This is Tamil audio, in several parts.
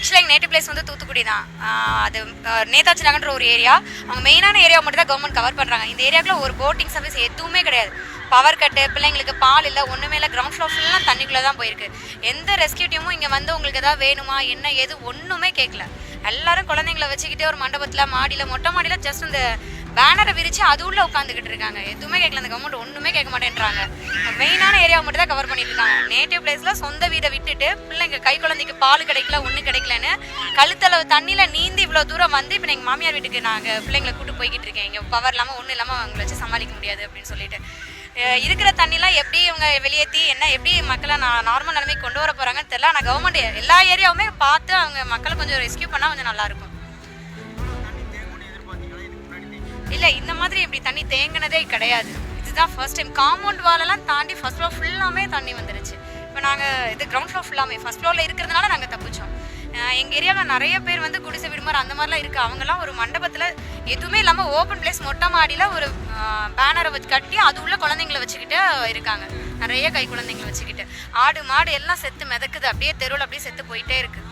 ஆக்சுவலாக எங்கள் நேட்டிவ் பிளேஸ் வந்து தூத்துக்குடி தான். அது நேதாஜி நகர்ன்ற ஒரு ஏரியா. அவங்க மெயினான ஏரியா மட்டும் தான் கவர்மெண்ட் கவர் பண்ணுறாங்க. இந்த ஏரியாவில் ஒரு போட்டிங் சர்வீஸ் எதுவுமே கிடையாது. பவர் கட்டு, பிள்ளைங்களுக்கு பால் இல்லை, ஒன்றுமே இல்லை. கிரவுண்ட் ஃப்ளோர் ஃபுல்லாக தண்ணிக்குள்ளே தான் போயிருக்கு. எந்த ரெஸ்கியூ டீமும் இங்கே வந்து உங்களுக்கு எதாவது வேணுமா என்ன ஏது ஒன்றுமே கேட்கல. எல்லாரும் குழந்தைங்களை வச்சுக்கிட்டே ஒரு மண்டபத்தில் மாடியில் மொட்டை மாடியில் ஜஸ்ட் இந்த பேனரை விரிச்சு அது உள்ள உட்காந்துக்கிட்டு இருக்காங்க. எதுவுமே கேட்கல. அந்த கவர்மெண்ட் ஒன்றுமே கேட்க மாட்டேன்றாங்க. மெயினான ஏரியாவை மட்டும் தான் கவர் பண்ணிட்டு இருக்காங்க. நேட்டிவ் பிளேஸில் சொந்த வீடை விட்டுட்டு பிள்ளைங்க கை குழந்தைக்கு பால் கிடைக்கல, ஒன்றும் கிடைக்கலன்னு கழுத்தளவு தண்ணியில் நீந்தி இவ்வளோ தூரம் வந்து இப்போ எங்கள் மாமியார் வீட்டுக்கு நாங்கள் பிள்ளைங்களை கூப்பிட்டு போய்கிட்டு இருக்கேன். இங்கே பவர் இல்லாமல் ஒன்றும் இல்லாமல் அவங்கள வச்சு சமாளிக்க முடியாது அப்படின்னு சொல்லிட்டு இருக்கிற தண்ணிலாம் எப்படி இவங்க வெளியேற்றி என்ன எப்படி மக்களை நார்மல் நிலைமைக்கு கொண்டு வர போகிறாங்கன்னு தெரியல. ஆனால் கவர்மெண்ட் எல்லா ஏரியாவுமே பார்த்து அவங்க மக்களை கொஞ்சம் ரெஸ்கியூ பண்ணால் கொஞ்சம் நல்லாயிருக்கும். இல்லை, இந்த மாதிரி இப்படி தண்ணி தேங்கினதே கிடையாது. இதுதான் ஃபர்ஸ்ட் டைம். காம்பவுண்ட் வாலெல்லாம் தாண்டி ஃபர்ஸ்ட் ஃப்ளோர் ஃபுல்லாமே தண்ணி வந்துருச்சு. இப்போ நாங்கள் இது கிரவுண்ட் ஃப்ளோர் ஃபுல்லாமே ஃபர்ஸ்ட் ஃப்ளோரில் இருக்கிறதுனால நாங்கள் தப்பிச்சோம். எங்கள் ஏரியாவில் நிறைய பேர் வந்து குடிசை வீடு மாதிரி அந்த மாதிரிலாம் இருக்குது. அவங்கெல்லாம் ஒரு மண்டபத்தில் எதுவுமே இல்லாமல் ஓப்பன் பிளேஸ் மொட்டை மாடியில் ஒரு பேனரை வச்சு கட்டி அது உள்ள குழந்தைங்களை வச்சுக்கிட்டு இருக்காங்க. நிறைய கை குழந்தைங்களை வச்சுக்கிட்டு ஆடு மாடு எல்லாம் செத்து மிதக்குது. அப்படியே தெருவில் அப்படியே செத்து போயிட்டே இருக்குது.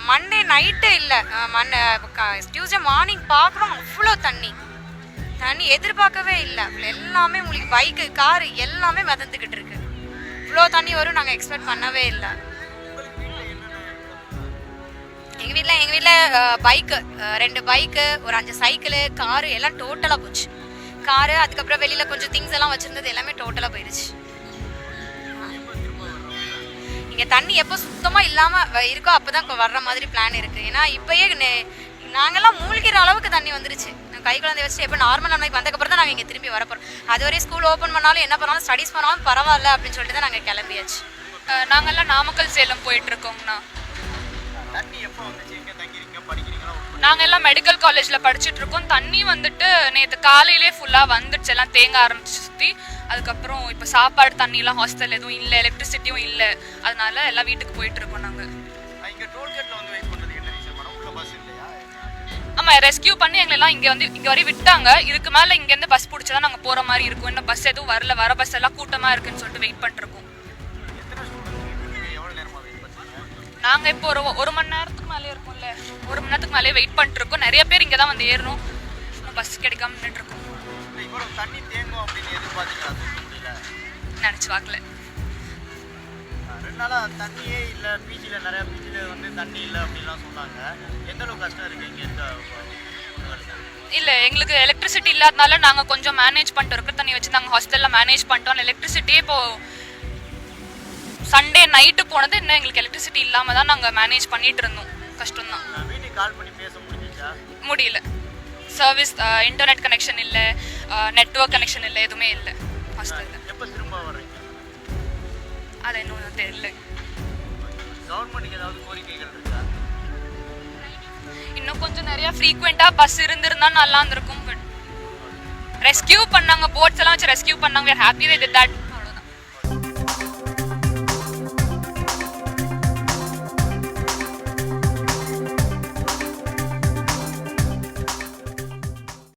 மண்டே நைட்டு இல்லை, டியூஸ்டே மார்னிங் பார்க்குறோம் அவ்வளோ தண்ணி எதிர்பார்க்கவே இல்லை. எல்லாமே உங்களுக்கு பைக்கு காரு எல்லாமே மிதந்துக்கிட்டு இருக்கு. இவ்வளோ தண்ணி வரும் நாங்கள் எக்ஸ்பெக்ட் பண்ணவே இல்லை. எங்கள் வீட்டில் பைக்கு 2 பைக்கு, ஒரு 5 சைக்கிளு, காரு எல்லாம் டோட்டலாக போச்சு. காரு அதுக்கப்புறம் வெளியில் கொஞ்சம் திங்ஸ் எல்லாம் வச்சுருந்தது எல்லாமே டோட்டலாக போயிடுச்சு. இங்கே தண்ணி எப்போ சுத்தமாக இல்லாமல் இருக்கோ அப்போ தான் வர்ற மாதிரி பிளான் இருக்குது. ஏன்னா இப்போயே நாங்கள்லாம் மூழ்கிற அளவுக்கு தண்ணி வந்துருச்சு. கை குழந்தை வச்சுட்டு எப்போ நார்மல் நிலைமைக்கு வந்ததுக்கப்புறம் தான் நாங்கள் இங்கே திரும்பி வரப்போகிறோம். அதுவரை ஸ்கூல் ஓப்பன் பண்ணாலும் என்ன பண்ணாலும் ஸ்டடீஸ் பண்ணாலும் பரவாயில்ல அப்படின்னு சொல்லிட்டு தான் நாங்கள் கிளம்பியாச்சு. நாங்கள்லாம் நாமக்கல் சேலம் போயிட்டுருக்கோங்கண்ணா. நாங்கள் எல்லாம் மெடிக்கல் காலேஜில் படிச்சுட்டு இருக்கோம். தண்ணி வந்துட்டு நேற்று காலையிலே ஃபுல்லாக வந்துடுச்சு, எல்லாம் தேங்க ஆரம்பிச்சு சுற்றி. அதுக்கப்புறம் இப்போ சாப்பாடு தண்ணியெலாம் ஹாஸ்டல் எதுவும் இல்லை, எலக்ட்ரிசிட்டியும் இல்லை. அதனால எல்லாம் வீட்டுக்கு போயிட்டுருக்கோம் நாங்கள். ஆமாம், ரெஸ்கியூ பண்ணி எங்களெல்லாம் இங்கே வரையும் விட்டாங்க. இதுக்கு மேலே இங்கேருந்து பஸ் பிடிச்சி தான் நாங்கள் போகிற மாதிரி இருக்கும். இன்னும் பஸ் எதுவும் வரல, வர பஸ் எல்லாம் கூட்டமாக இருக்குன்னு சொல்லிட்டு வெயிட் பண்ணிருக்கோம். நாங்கள் இப்போ ஒரு மணி நேரத்துக்கு மேலே இருக்கும்ல, 1 மணி நேரத்துக்கு மேலே வெயிட் பண்ணிட்டு இருக்கோம். நிறைய பேர் இங்கே தான் வந்து ஏறணும், பஸ் கிடைக்காம நின்றுட்டு இருக்கோம். நினச்சி பார்க்கல. தண்ணியே இல்லை, பீச்சில் நிறைய பீச்சில் வந்து தண்ணி இல்லை அப்படின்லாம் சொன்னாங்க. எந்த அளவுக்கு கஷ்டம் இருக்குது இங்கே இருக்க? இல்லை, எங்களுக்கு எலக்ட்ரிசிட்டி இல்லாதனால நாங்கள் கொஞ்சம் மேனேஜ் பண்ணிட்டு இருக்கிற தண்ணி வச்சு நாங்கள் ஹாஸ்டலில் மேனேஜ் பண்ணிட்டோம். எலக்ட்ரிசிட்டியே இப்போது சண்டே நைட்டு போனது, இன்னும் எங்களுக்கு எலக்ட்ரிசிட்டி இல்லாமல் தான் நாங்கள் மேனேஜ் பண்ணிட்டு இருந்தோம். கஷ்டம்தான். வீட்டுக்கு கால் பண்ணி பேச முடிஞ்சிச்சா? முடியல. சர்வீஸ், இன்டர்நெட் கனெக்ஷன் இல்லை, நெட்வொர்க் கனெக்ஷன் இல்லை, எதுவுமே இல்லை ஹாஸ்டலில். எப்போ திரும்ப வர்றீங்க? அது இன்னும் தெரியல. கவர்மெண்ட்டுக்கு ஏதாவது கோரிக்கைகள் இருக்கா? இன்னும் கொஞ்சம் நிறைய ஃப்ரீக்வெண்ட்டாக பஸ் இருந்திருந்தா நல்லா இருந்திருக்கும். பட் ரெஸ்கியூ பண்ணாங்க, போட்ஸ் எல்லாம் வச்சு ரெஸ்கியூ பண்ணாங்க. we are happy with that.